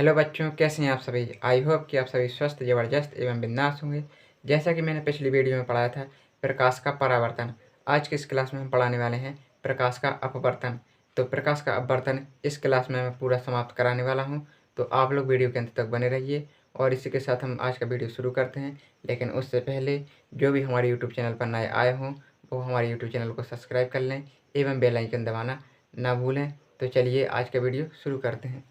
Hello बच्चों, कैसे हैं आप सभी। आई होप कि आप सभी स्वस्थ, ज़बरदस्त एवं बिंदास होंगे। जैसा कि मैंने पिछली वीडियो में पढ़ाया था प्रकाश का परावर्तन, आज की इस क्लास में हम पढ़ाने वाले हैं प्रकाश का अपवर्तन। तो प्रकाश का अपवर्तन इस क्लास में मैं पूरा समाप्त कराने वाला हूं, तो आप लोग वीडियो के अंत तक बने रहिए। और इसी के साथ हम आज का वीडियो शुरू करते हैं। लेकिन उससे पहले जो भी हमारे यूट्यूब चैनल पर नए आए हों वो हमारे यूट्यूब चैनल को सब्सक्राइब कर लें एवं बेल आइकन दबाना ना भूलें। तो चलिए आज का वीडियो शुरू करते हैं।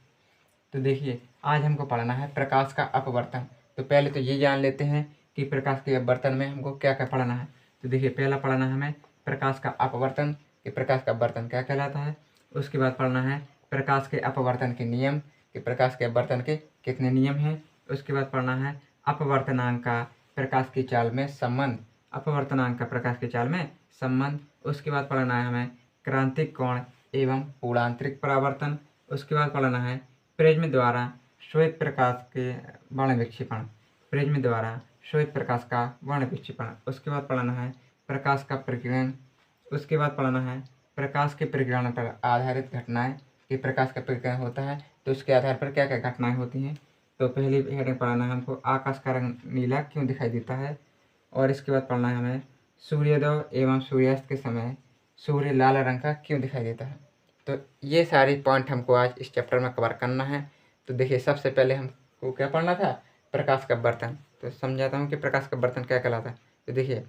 तो देखिए, आज हमको पढ़ना है प्रकाश का अपवर्तन। तो पहले तो ये जान लेते हैं कि प्रकाश के अपवर्तन में हमको क्या क्या पढ़ना है। तो देखिए, पहला पढ़ना है हमें प्रकाश का अपवर्तन, कि प्रकाश का अपवर्तन क्या कहलाता है। उसके बाद पढ़ना है प्रकाश के अपवर्तन के नियम, कि प्रकाश के अपवर्तन के कितने नियम हैं। उसके बाद पढ़ना है अपवर्तनांक का प्रकाश की चाल में संबंध, अपवर्तनांक का प्रकाश की चाल में संबंध। उसके बाद पढ़ना है हमें क्रांतिक कोण एवं पूर्णांतरिक परावर्तन। उसके बाद पढ़ना है प्रिज्म द्वारा श्वेत प्रकाश के वर्ण विक्षेपण, प्रिज्म द्वारा श्वेत प्रकाश का वर्ण विक्षेपण। उसके बाद पढ़ना है प्रकाश का प्रकीर्णन। उसके बाद पढ़ना है प्रकाश के प्रकीर्णन पर आधारित घटनाएं, कि प्रकाश का प्रकीर्णन होता है तो उसके आधार पर क्या क्या घटनाएं होती हैं। तो पहली हेडिंग पढ़ना है हमको आकाश का रंग नीला क्यों दिखाई देता है। और इसके बाद पढ़ना है हमें सूर्योदय एवं सूर्यास्त के समय सूर्य लाल रंग का क्यों दिखाई देता है। तो ये सारी पॉइंट हमको आज इस चैप्टर में कवर करना है। तो देखिए, सबसे पहले हमको क्या पढ़ना था, प्रकाश का बर्तन। तो समझाता हूँ कि प्रकाश का बर्तन क्या कहलाता है। तो देखिए,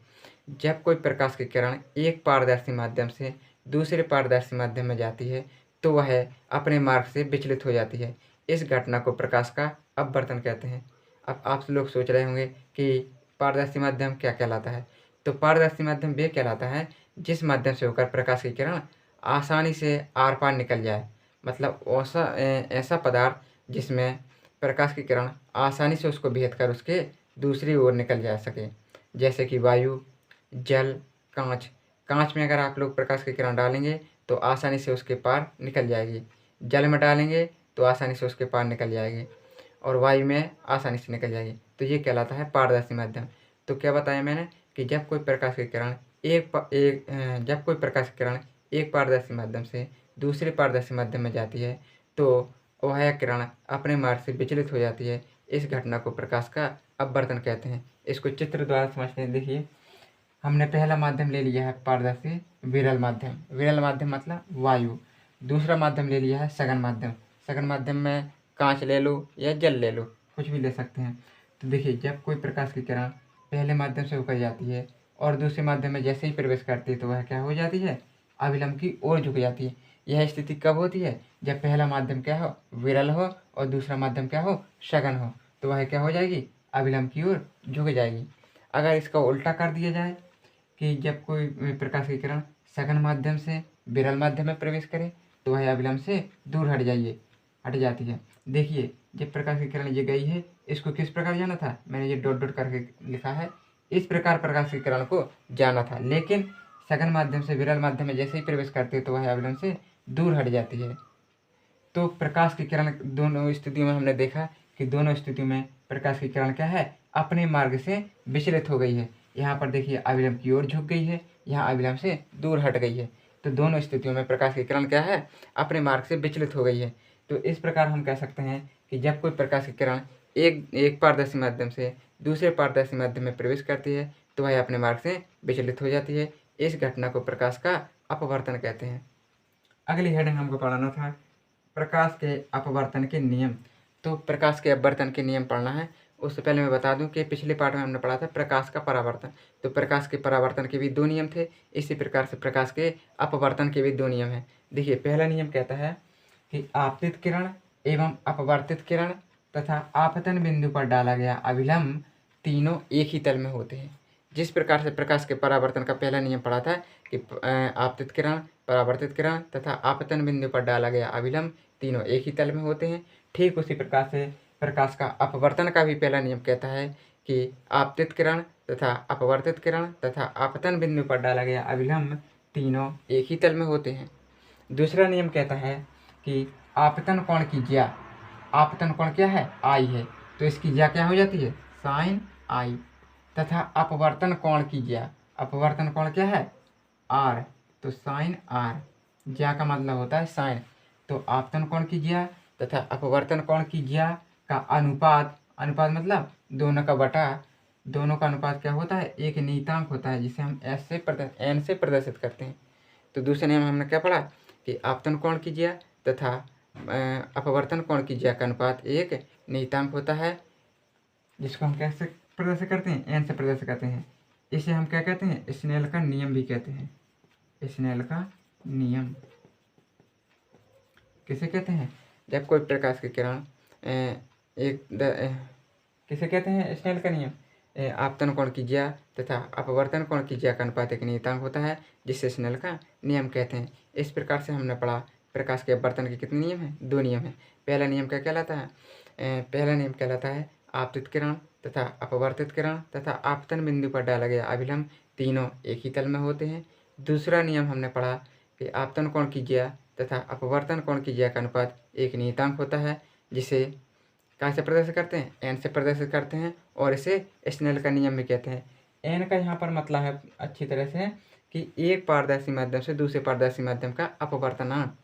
जब कोई प्रकाश की किरण एक पारदर्शी माध्यम से दूसरे पारदर्शी माध्यम में जाती है तो वह अपने मार्ग से विचलित हो जाती है। इस घटना को प्रकाश का अपवर्तन कहते हैं। अब आप लोग सोच रहे होंगे कि पारदर्शी माध्यम क्या कहलाता है। तो पारदर्शी माध्यम वे कहलाता है जिस माध्यम से होकर प्रकाश की किरण आसानी से आर पार निकल जाए। मतलब ऐसा पदार्थ जिसमें प्रकाश की किरण आसानी से उसको भेद कर उसके दूसरी ओर निकल जा सके, जैसे कि वायु, जल, कांच। कांच में अगर आप लोग प्रकाश की किरण डालेंगे तो आसानी से उसके पार निकल जाएगी। जल में डालेंगे तो आसानी से उसके पार निकल जाएगी, और वायु में आसानी से निकल जाएगी। तो ये कहलाता है पारदर्शी माध्यम। तो क्या बताया मैंने कि जब कोई प्रकाश की किरण जब कोई प्रकाश की किरण एक पारदर्शी माध्यम से दूसरे पारदर्शी माध्यम में जाती है तो वह किरण अपने मार्ग से विचलित हो जाती है। इस घटना को प्रकाश का अपवर्तन कहते हैं। इसको चित्र द्वारा समझते हैं। देखिए, हमने पहला माध्यम ले लिया है पारदर्शी विरल माध्यम। विरल माध्यम मतलब वायु। दूसरा माध्यम ले लिया है सघन माध्यम। सघन माध्यम में कांच ले लो या जल ले लो, कुछ भी ले सकते हैं। तो देखिए, जब कोई प्रकाश की किरण पहले माध्यम से होकर जाती है और दूसरे माध्यम में जैसे ही प्रवेश करती है तो वह क्या हो जाती है, अभिलंब की ओर झुक जाती है। यह स्थिति कब होती है, जब पहला माध्यम क्या हो, विरल हो, और दूसरा माध्यम क्या हो, सघन हो। तो वह क्या हो जाएगी, अभिलंब की ओर झुक जाएगी। अगर इसका उल्टा कर दिया जाए कि जब कोई प्रकाश की किरण सघन माध्यम से विरल माध्यम में प्रवेश करे तो वह अभिलंब से दूर हट जाती है। देखिए, जब प्रकाश की किरण ये गई है, इसको किस प्रकार जाना था, मैंने ये डॉट डॉट करके लिखा है, इस प्रकार प्रकाश की किरण को जाना था। लेकिन सघन माध्यम से विरल माध्यम में जैसे ही प्रवेश करती है तो वह अभिलंब से दूर हट जाती है। तो प्रकाश की किरण दोनों स्थितियों में हमने देखा कि दोनों स्थितियों में प्रकाश की किरण क्या है, अपने मार्ग से विचलित हो गई है। यहाँ पर देखिए अभिलंब की ओर झुक गई है, यहाँ अभिलंब से दूर हट गई है। तो दोनों स्थितियों में प्रकाश की किरण क्या है, अपने मार्ग से विचलित हो गई है। तो इस प्रकार हम कह सकते हैं कि जब कोई प्रकाश की किरण एक पारदर्शी माध्यम से दूसरे पारदर्शी माध्यम में प्रवेश करती है तो वह अपने मार्ग से विचलित हो जाती है। इस घटना को प्रकाश का अपवर्तन कहते हैं। अगली हेडिंग हमको पढ़ाना था प्रकाश के अपवर्तन के नियम। तो प्रकाश के अपवर्तन के नियम पढ़ना है। उससे पहले मैं बता दूं कि पिछले पार्ट में हमने पढ़ा था प्रकाश का परावर्तन। तो प्रकाश के परावर्तन के भी दो नियम थे, इसी प्रकार से प्रकाश के अपवर्तन के भी दो नियम हैं। देखिए, पहला नियम कहता है कि आपतित किरण एवं अपवर्तित किरण तथा आपतन बिंदु पर डाला गया अभिलंब तीनों एक ही तल में होते हैं। जिस प्रकार से प्रकाश के परावर्तन का पहला नियम पढ़ा था कि आपतित किरण, परावर्तित किरण तथा आपतन बिंदु पर डाला गया अभिलंब तीनों एक ही तल में होते हैं, ठीक उसी प्रकार से प्रकाश का अपवर्तन का भी पहला नियम कहता है कि आपतित किरण तथा अपवर्तित किरण तथा आपतन बिंदु पर डाला गया अभिलंब तीनों एक ही तल में होते हैं। दूसरा नियम कहता है कि आपतन कोण की ज्या, आपतन कोण क्या है, आई है, तो इसकी ज्या क्या हो जाती है, साइन आई। तथा अपवर्तन कोण की ज्या, अपवर्तन कोण क्या है, आर, तो साइन आर। ज्या का मतलब होता है साइन। तो आपतन कोण की ज्या तथा अपवर्तन कोण की ज्या का अनुपात, अनुपात मतलब दोनों का बटा, दोनों का अनुपात क्या होता है, एक नियतांक होता है जिसे हम एस से एन से प्रदर्शित करते हैं। तो दूसरे नियम हमने क्या पढ़ा कि आपतन कोण की ज्या तथा अपवर्तन कोण की ज्या का अनुपात एक नियतांक होता है, जिसको हम कैसे प्रदर्शित करते हैं, एन से प्रदर्शित करते हैं। इसे हम क्या कहते हैं, स्नेल का नियम भी कहते हैं। स्नेल का नियम किसे कहते हैं, जब कोई प्रकाश की किरण किसे कहते हैं, स्नेल का नियम, आपतन कोण की ज्या तथा अपवर्तन कोण की ज्या का अनुपात एक नियतांक होता है, जिसे स्नेल का नियम कहते हैं। इस प्रकार से हमने पढ़ा प्रकाश के अपवर्तन के कितने नियम हैं, दो नियम हैं। पहला नियम क्या कहलाता है, पहला नियम कहलाता है आपतित किरण तथा अपवर्तित किरण तथा आपतन बिंदु पर डाला गया अभिलंब तीनों एक ही तल में होते हैं। दूसरा नियम हमने पढ़ा कि आपतन कोण की ज्या तथा अपवर्तन कोण की ज्या का अनुपात एक नियतांक होता है, जिसे कहाँ से प्रदर्शित करते हैं, एन से प्रदर्शित करते हैं, और इसे स्नेल का नियम भी कहते हैं। एन का यहाँ पर मतलब है अच्छी तरह से कि एक पारदर्शी माध्यम से दूसरे पारदर्शी माध्यम का अपवर्तनांक,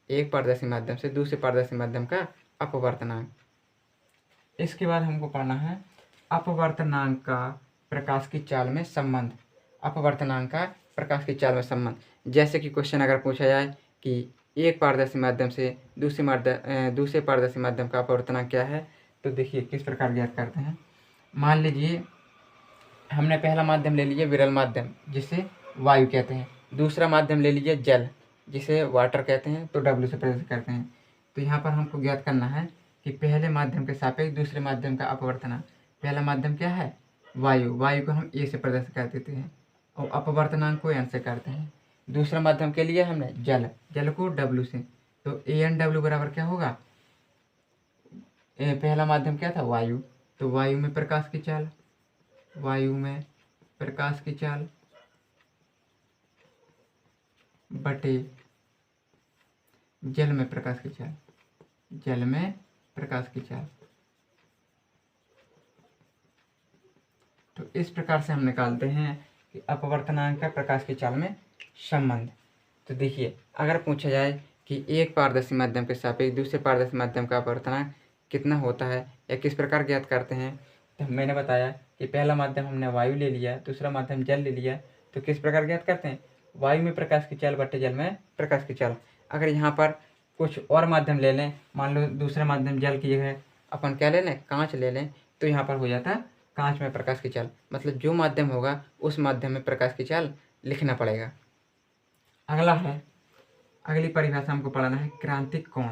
एक पारदर्शी माध्यम से दूसरे पारदर्शी माध्यम का अपवर्तनांक। इसके बाद हमको पढ़ना है अपवर्तनांक का प्रकाश की चाल में संबंध। अपवर्तनांक का प्रकाश की चाल में संबंध, जैसे कि क्वेश्चन अगर पूछा जाए कि एक पारदर्शी माध्यम से दूसरे पारदर्शी माध्यम का अपवर्तनांक क्या है, तो देखिए किस प्रकार ज्ञात करते हैं। मान लीजिए हमने पहला माध्यम ले लिया विरल माध्यम, जिसे वायु कहते हैं। दूसरा माध्यम ले लीजिए जल, जिसे वाटर कहते हैं, तो डब्ल्यू से प्रदर्शित करते हैं। तो यहाँ पर हमको ज्ञात करना है कि पहले माध्यम के सापेक्ष दूसरे माध्यम का अपवर्तनांक। पहला माध्यम क्या है, वायु, वायु को हम ए से प्रदर्शित कर देते हैं और अपवर्तनांक को एन से करते हैं। दूसरा माध्यम के लिए हमने जल, जल को डब्ल्यू से, तो ए एन डब्ल्यू बराबर क्या होगा, पहला माध्यम क्या था, वायु, तो वायु में प्रकाश की चाल, वायु में प्रकाश की चाल बटे जल में प्रकाश की चाल, जल में प्रकाश की चाल। तो इस प्रकार से हम निकालते हैं कि अपवर्तनांक का प्रकाश की चाल में संबंध। तो देखिए अगर पूछा जाए कि एक पारदर्शी माध्यम के सापेक्ष दूसरे पारदर्शी माध्यम का अपवर्तनांक कितना होता है या किस प्रकार ज्ञात करते हैं, तो मैंने बताया कि पहला माध्यम हमने वायु ले लिया, दूसरा माध्यम जल ले लिया, तो किस प्रकार ज्ञात करते हैं, वायु में प्रकाश की चाल बटे जल में प्रकाश की चाल। अगर यहाँ पर कुछ और माध्यम ले लें, मान लो दूसरा माध्यम जल की जगह अपन क्या ले लें, कांच ले लें, तो यहाँ पर हो जाता है कांच में प्रकाश की चाल, मतलब जो माध्यम होगा उस माध्यम में प्रकाश की चाल लिखना पड़ेगा। अगला है, अगली परिभाषा हमको पढ़ना है क्रांतिक कोण।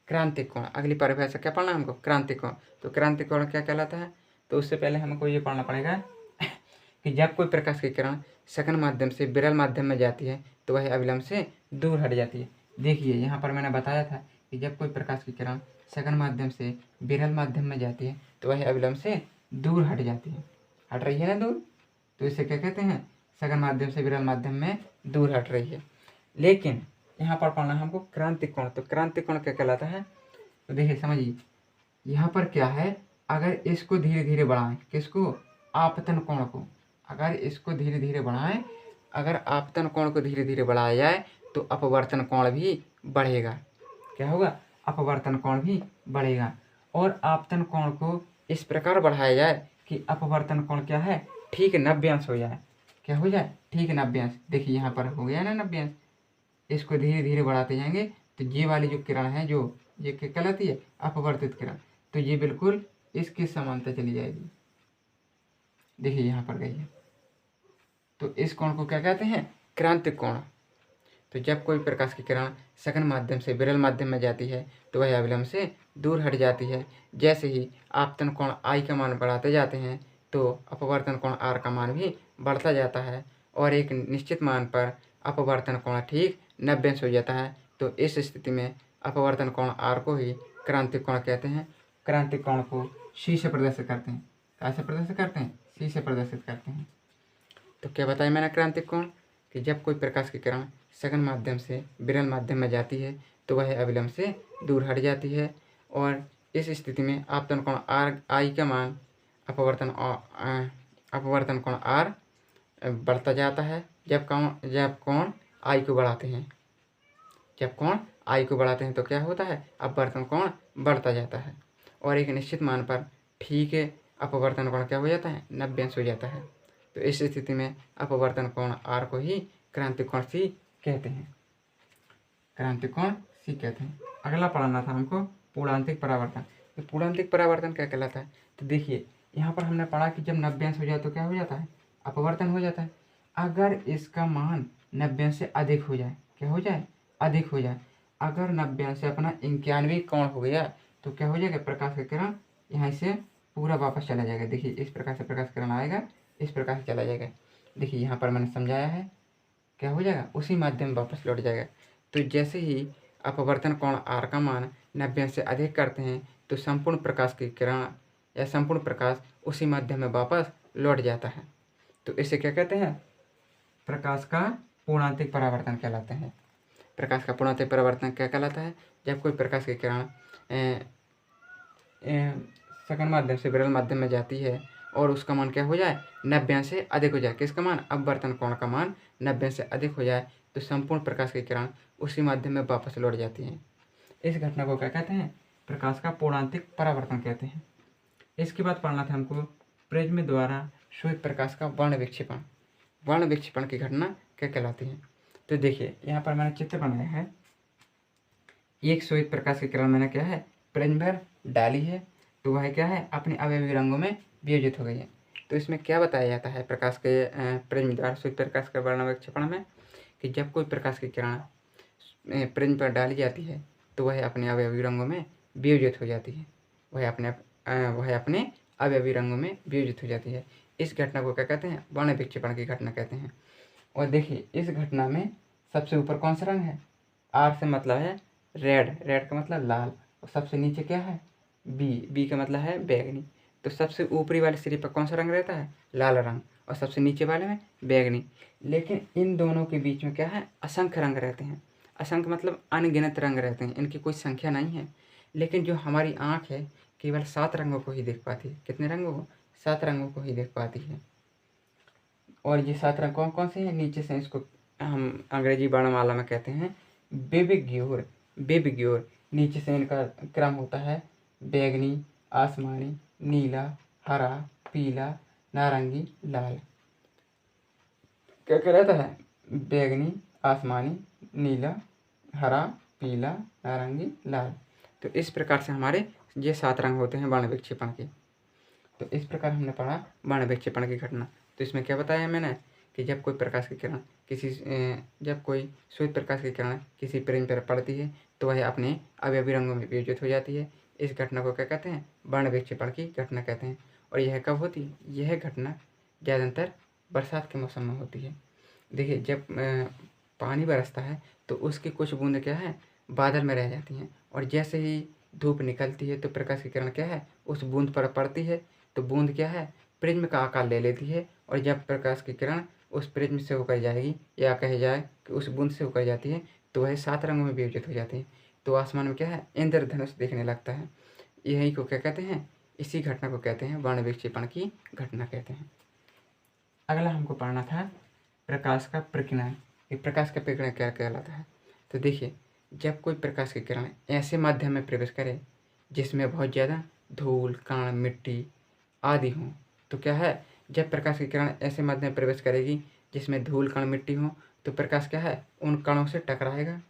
क्रांतिक कोण, अगली परिभाषा क्या पढ़ना है हमको, क्रांतिक कोण। तो क्रांतिक कोण क्या कहलाता है, तो उससे पहले हमको ये पढ़ना पड़ेगा कि जब कोई प्रकाश की किरण सकन माध्यम से विरल माध्यम में जाती है तो वह अविलंब से दूर हट जाती है। देखिए यहाँ पर मैंने बताया था कि जब कोई प्रकाश की किरण सकन माध्यम से विरल माध्यम में जाती है तो वह अविलंब से दूर हट जाती है, हट रही है ना दूर, तो इसे क्या कहते हैं, सघन माध्यम से विरल माध्यम में दूर हट रही है। लेकिन यहाँ पर पढ़ना है हमको क्रांतिक कोण। तो क्रांतिक कोण क्या कहलाता है, तो देखिए समझिए यहाँ पर क्या है, अगर इसको धीरे धीरे बढ़ाएं, किसको, आपतन कोण को, अगर इसको धीरे धीरे बढ़ाएं, अगर आपतन कोण को धीरे धीरे बढ़ाया जाए तो अपवर्तन कोण भी बढ़ेगा। क्या होगा, अपवर्तन कोण भी बढ़ेगा। और आपतन कोण को इस प्रकार बढ़ाया जाए कि अपवर्तन कोण क्या है, ठीक 90 अंश हो जाए। क्या हो जाए, ठीक 90 अंश। देखिए यहाँ पर हो गया ना 90 अंश। इसको धीरे धीरे बढ़ाते जाएंगे तो ये वाली जो किरण है, जो ये क्या कहलाती है, अपवर्तित किरण, तो ये बिल्कुल इसके समांतर चली जाएगी। देखिए यहाँ पर गई है, तो इस कोण को क्या कहते हैं, क्रांतिक कोण। तो जब कोई प्रकाश की किरण सकन माध्यम से विरल माध्यम में जाती है तो वह अविलंब से दूर हट जाती है। जैसे ही आपतन कोण आई का मान बढ़ाते जाते हैं तो अपवर्तन कोण आर का मान भी बढ़ता जाता है और एक निश्चित मान पर अपवर्तन कोण ठीक 90 अंश हो जाता है। तो इस स्थिति में अपवर्तन कोण आर को ही क्रांतिक कोण कहते हैं। क्रांतिक कोण को सी से प्रदर्शित करते हैं। कैसे प्रदर्शित करते हैं, सी से प्रदर्शित करते हैं। तो क्या बताया मैंने, क्रांतिक कोण कि जब कोई प्रकाश की किरण सघन माध्यम से विरल माध्यम में जाती है तो वह अविलंब से दूर हट जाती है और इस स्थिति में आपतन कोण आर आई का मान अपवर्तन कोण आर बढ़ता जाता है जब कोण आई को बढ़ाते हैं, जब कोण आई को बढ़ाते हैं तो क्या होता है, अपवर्तन कोण बढ़ता जाता है और एक निश्चित मान पर ठीक है अपवर्तन कोण क्या हो जाता है, 90 अंश हो जाता है। तो इस स्थिति में अपवर्तन कोण आर को ही क्रांतिक कोण सी कहते हैं, क्रांतिक कोण सी कहते हैं। अगला पढ़ना था हमको पूर्णांतिक परावर्तन। तो पूर्णांतिक परावर्तन क्या कहलाता है, तो देखिए यहाँ पर हमने पढ़ा कि जब 90 अंश हो जाए तो क्या हो जाता है, अपवर्तन हो जाता है। अगर इसका मान 90 अंश से अधिक हो जाए, क्या हो जाए, अधिक हो जाए, अगर 90 अंश से अपना 91 कोण हो गया तो क्या हो जाएगा, प्रकाश का किरण यहाँ से पूरा वापस चला जाएगा। देखिए इस प्रकार से प्रकाश किरण आएगा, इस प्रकार से चला जाएगा। देखिए यहाँ पर मैंने समझाया है, क्या हो जाएगा, उसी माध्यम वापस लौट जाएगा। तो जैसे ही अपवर्तन कोण आर का मान 90 अंश से अधिक करते हैं तो संपूर्ण प्रकाश की किरण या संपूर्ण प्रकाश उसी माध्यम में वापस लौट जाता है। तो इसे क्या कहते हैं, प्रकाश का पूर्णांतिक परावर्तन कहलाते हैं। प्रकाश का पूर्णांतिक परावर्तन क्या कहलाता है, जब कोई प्रकाश की किरण सकन माध्यम से विरल माध्यम में जाती है और उसका मान क्या हो जाए, 90 अंश से अधिक हो जाए। किसका मान, अपवर्तन कोण का मान 90 अंश से अधिक हो जाए तो संपूर्ण प्रकाश की किरण उसी माध्यम में वापस लौट जाती है। इस घटना को क्या कहते हैं, प्रकाश का पूर्णांतिक परावर्तन कहते हैं। इसके बाद पढ़ना था हमको प्रिज्म द्वारा श्वेत प्रकाश का वर्ण विक्षेपण। वर्ण विक्षेपण की घटना क्या कहलाती है। तो देखिए यहाँ पर मैंने चित्र बनाया है, एक श्वेत प्रकाश की किरण मैंने क्या है, प्रिज्म पर डाली है तो वह क्या है, अपने अवयवी रंगों में वियोजित हो गई है। तो इसमें क्या बताया जाता है प्रकाश के प्रिज्म द्वारा श्वेत प्रकाश के वर्ण विक्षेपण में, कि जब कोई प्रकाश की किरण प्रिज्म पर डाली जाती है तो वह अपने अवयवी रंगों में वियोजित हो जाती है, वह अपने अवयवी रंगों में वियोजित हो जाती है। इस घटना को क्या कहते हैं, वर्ण विक्षेपण की घटना कहते हैं। और देखिए इस घटना में सबसे ऊपर कौन सा रंग है, आर से मतलब है रेड, रेड का मतलब लाल, और सबसे नीचे क्या है, बी, बी का मतलब है बैगनी। तो सबसे ऊपरी वाले सिरे पर कौन सा रंग रहता है, लाल रंग, और सबसे नीचे वाले में बैगनी। लेकिन इन दोनों के बीच में क्या है, असंख्य रंग रहते हैं। असंख्य मतलब अनगिनत रंग रहते हैं, इनकी कोई संख्या नहीं है। लेकिन जो हमारी आँख है केवल 7 रंगों को ही देख पाती है। कितने रंगों को, 7 रंगों को ही देख पाती है। और ये 7 रंग कौन कौन से हैं, नीचे से इसको हम अंग्रेजी वर्णमाला में कहते हैं बेबिग्योर, बेबिग्योर। नीचे से इनका क्रम होता है बैगनी, आसमानी, नीला, हरा, पीला, नारंगी, लाल। क्या क्या रहता है, बैगनी, आसमानी, नीला, हरा, पीला, नारंगी, लाल। तो इस प्रकार से हमारे ये 7 रंग होते हैं वर्ण विक्षेपण के। तो इस प्रकार हमने पढ़ा वर्ण विक्षेपण की घटना। तो इसमें क्या बताया मैंने, कि जब कोई प्रकाश की किरण जब कोई श्वेत प्रकाश की किरण किसी प्रिज्म पर पड़ती है तो वह अपने अवयवी रंगों में वियोजित हो जाती है। इस घटना को क्या कहते हैं, वर्ण विक्षेपण की घटना कहते हैं। और यह कब होती है, यह घटना ज़्यादातर बरसात के मौसम में होती है। देखिए जब पानी बरसता है तो उसकी कुछ बूंद क्या है, बादल में रह जाती हैं, और जैसे ही धूप निकलती है तो प्रकाश की किरण क्या है, उस बूंद पर पड़ती है तो बूंद क्या है, प्रिज्म का आकार ले लेती है। और जब प्रकाश की किरण उस प्रिज्म से होकर जाएगी, या कहे जाए कि उस बूंद से होकर जाती है, तो वह 7 रंगों में विभाजित हो जाती है। तो आसमान में क्या है, इंद्रधनुष दिखने लगता है। यही को क्या कहते हैं, इसी घटना को कहते हैं वर्ण विक्षेपण की घटना कहते हैं। अगला हमको पढ़ना था प्रकाश का प्रकीर्णन। ये प्रकाश का प्रकीर्णन क्या कहलाता है। तो देखिए जब कोई प्रकाश की किरण ऐसे माध्यम में प्रवेश करे जिसमें बहुत ज़्यादा धूल, कण, मिट्टी आदि हों, तो क्या है, जब प्रकाश की किरण ऐसे माध्यम में प्रवेश करेगी जिसमें धूल, कण, मिट्टी हो, तो प्रकाश क्या है, उन कणों से टकराएगा।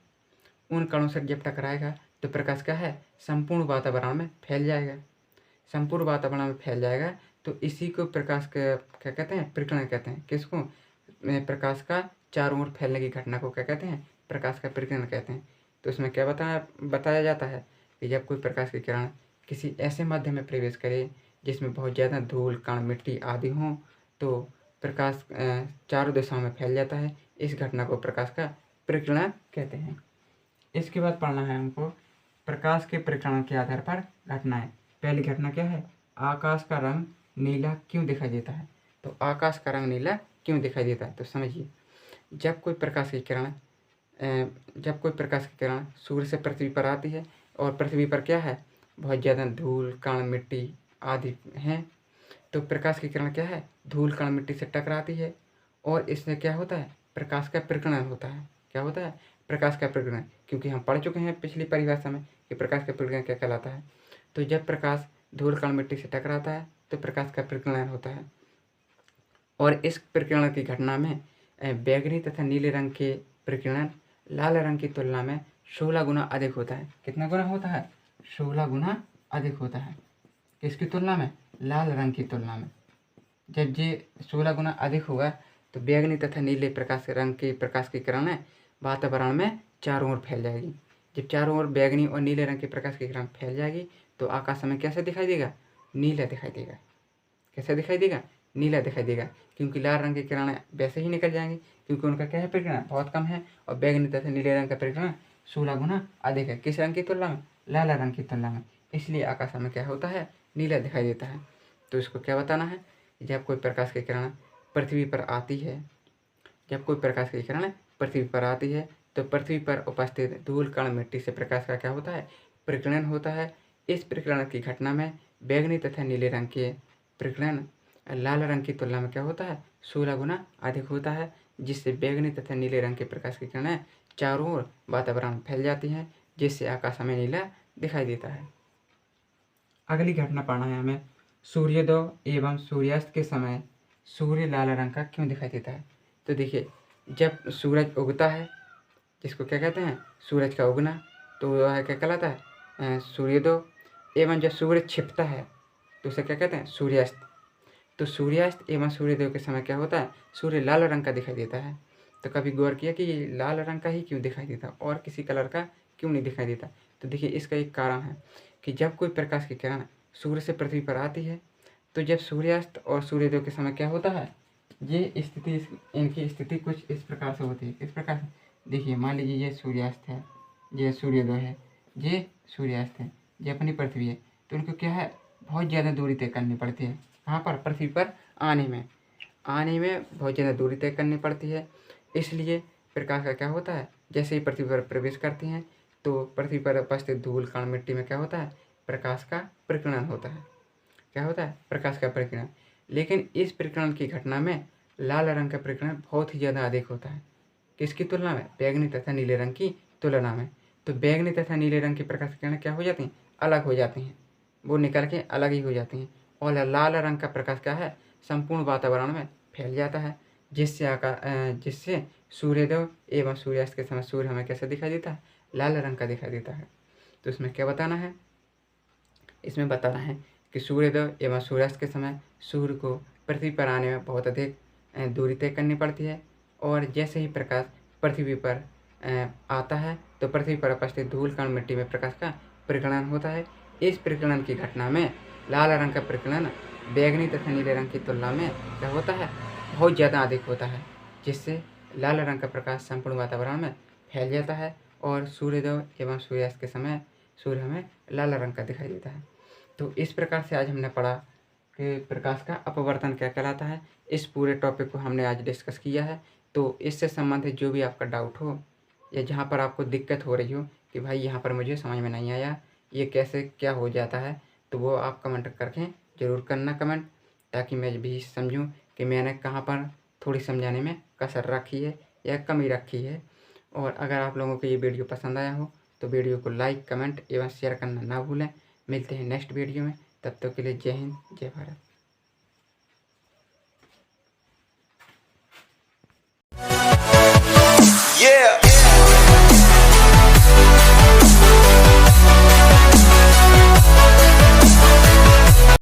उन कणों से जब टकराएगा तो प्रकाश क्या है, संपूर्ण वातावरण में फैल जाएगा। संपूर्ण वातावरण में फैल जाएगा। तो इसी को प्रकाश का क्या कहते हैं, प्रकीर्णन कहते हैं। किसको, प्रकाश का चारों ओर फैलने की घटना को क्या कहते हैं, प्रकाश का प्रकीर्णन कहते हैं। तो इसमें क्या बताया जाता है कि जब कोई प्रकाश की किरण किसी ऐसे माध्यम में प्रवेश करे जिसमें बहुत ज़्यादा धूल, कण, मिट्टी आदि हों, तो प्रकाश चारों दिशाओं में फैल जाता है। इस घटना को प्रकाश का प्रकीर्णन कहते हैं। इसके बाद पढ़ना है हमको प्रकाश के प्रकीर्णन के आधार पर घटनाएं। पहली घटना क्या है, आकाश का रंग नीला क्यों दिखाई देता है। तो आकाश का रंग नीला क्यों दिखाई देता है, तो समझिए जब कोई प्रकाश की किरण सूर्य से पृथ्वी पर आती है और पृथ्वी पर क्या है, बहुत ज़्यादा धूल, कण, मिट्टी आदि हैं, तो प्रकाश की किरण क्या है, धूल, कण, मिट्टी से टकराती है और इससे क्या होता है, प्रकाश का प्रकीर्णन होता है। क्या होता है, प्रकाश का प्रकीर्णन, क्योंकि हम पढ़ चुके हैं पिछली परिभाषा में कि प्रकाश का प्रकीर्णन क्या कहलाता है। तो जब प्रकाश धूल कण मिट्टी से टकराता है तो प्रकाश का प्रकीर्णन होता है, और इस प्रकीर्णन की घटना में बैंगनी तथा नीले रंग के प्रकीर्णन लाल रंग की तुलना में 16 गुना अधिक होता है। कितना गुना होता है? 16 गुना अधिक होता है। किसकी तुलना में? लाल रंग की तुलना में। जब ये 16 गुना अधिक होगा तो बैंगनी तथा नीले प्रकाश रंग के प्रकाश की किरणें वातावरण में चारों ओर फैल जाएगी। जब चारों ओर बैंगनी और नीले रंग के प्रकाश की किरण फैल जाएगी तो आकाश में कैसे दिखाई देगा? नीला दिखाई देगा। कैसे दिखाई देगा? नीला दिखाई देगा, क्योंकि लाल रंग की किरणें वैसे ही निकल जाएंगी, क्योंकि उनका क्या है, प्रकीर्णन बहुत कम है, और बैंगनी तथा नीले रंग का प्रकीर्णन 16 गुना अधिक है। किस रंग की तुलना में? लाल रंग की तुलना में। इसलिए आकाश में क्या होता है? नीला दिखाई देता है। तो इसको क्या बताना है? जब कोई प्रकाश की किरण पृथ्वी पर आती है, जब कोई प्रकाश की किरण पृथ्वी पर आती है तो पृथ्वी पर उपस्थित धूल कण मिट्टी से प्रकाश का क्या होता है? प्रकीर्णन होता है। इस प्रकीर्णन की घटना में बैंगनी तथा नीले रंग के प्रकीर्णन लाल रंग की तुलना में क्या होता है? 16 गुना अधिक होता है, जिससे बैंगनी तथा नीले रंग के प्रकाश की किरणें चारों ओर वातावरण में फैल जाती हैं, जिससे आकाश में नीला दिखाई देता है। अगली घटना पढ़ना है हमें, सूर्योदय एवं सूर्यास्त के समय सूर्य लाल रंग का क्यों दिखाई देता है? तो देखिए, जब सूरज उगता है, जिसको क्या कहते हैं? सूरज का उगना, तो वह क्या कहलाता है? सूर्योदय। एवं जब सूर्य छिपता है तो उसे क्या कहते हैं? सूर्यास्त। तो सूर्यास्त एवं सूर्योदय के समय क्या होता है? सूर्य लाल रंग का दिखाई देता है। तो कभी गौर किया कि ये लाल रंग का ही क्यों दिखाई देता और किसी कलर का क्यों नहीं दिखाई देता? तो देखिए, इसका एक कारण है कि जब कोई प्रकाश की किरण सूर्य से पृथ्वी पर आती है तो जब सूर्यास्त और सूर्योदय के समय क्या होता है, ये स्थिति, इनकी स्थिति कुछ इस प्रकार से होती है। किस प्रकार से? देखिए, मान लीजिए ये सूर्यास्त है, ये सूर्योदय है, ये सूर्यास्त है, ये अपनी पृथ्वी है, तो उनको क्या है, बहुत ज़्यादा दूरी तय करनी पड़ती है। कहाँ पर? पृथ्वी पर आने में बहुत ज़्यादा दूरी तय करनी पड़ती है। इसलिए प्रकाश का क्या होता है, जैसे ही पृथ्वी पर प्रवेश करती हैं तो पृथ्वी पर उपस्थित धूल कण मिट्टी में क्या होता है? प्रकाश का प्रकीर्णन होता है। क्या होता है? प्रकाश का प्रकीर्णन। लेकिन इस प्रकीर्णन की घटना में लाल रंग का प्रकीर्णन बहुत ही ज़्यादा अधिक होता है। किसकी तुलना में? बैंगनी तथा नीले रंग की तुलना में। तो बैंगनी तथा नीले रंग की प्रकाश किरणें क्या हो जाती हैं? अलग हो जाती हैं, वो निकल के अलग ही हो जाती हैं, और लाल रंग का प्रकाश क्या है? संपूर्ण वातावरण में फैल जाता है, जिससे सूर्योदय एवं सूर्यास्त के समय सूर्य हमें कैसा दिखाई देता है? लाल रंग का दिखाई देता है। तो इसमें क्या बताना है? इसमें बताना है कि सूर्योदय एवं सूर्यास्त के समय सूर्य को पृथ्वी पर आने में बहुत अधिक दूरी तय करनी पड़ती है, और जैसे ही प्रकाश पृथ्वी पर आता है तो पृथ्वी पर उपस्थित धूल कण मिट्टी में प्रकाश का प्रकीर्णन होता है। इस प्रकीर्णन की घटना में लाल रंग का प्रकीर्णन बैंगनी तथा नीले रंग की तुलना में क्या होता है? बहुत ज़्यादा अधिक होता है, जिससे लाल रंग का प्रकाश संपूर्ण वातावरण में फैल जाता है, और सूर्योदय एवं सूर्यास्त के समय सूर्य हमें लाल रंग का दिखाई देता है। तो इस प्रकार से आज हमने पढ़ा कि प्रकाश का अपवर्तन क्या कहलाता है। इस पूरे टॉपिक को हमने आज डिस्कस किया है। तो इससे संबंधित जो भी आपका डाउट हो या जहाँ पर आपको दिक्कत हो रही हो कि भाई यहाँ पर मुझे समझ में नहीं आया, ये कैसे क्या हो जाता है, तो वो आप कमेंट करके ज़रूर करना कमेंट, ताकि मैं भी समझूँ कि मैंने कहाँ पर थोड़ी समझाने में कसर रखी है या कमी रखी है। और अगर आप लोगों को ये वीडियो पसंद आया हो तो वीडियो को लाइक, कमेंट एवं शेयर करना ना भूलें। मिलते हैं नेक्स्ट वीडियो में, तब तक के लिए जय हिंद, जय भारत।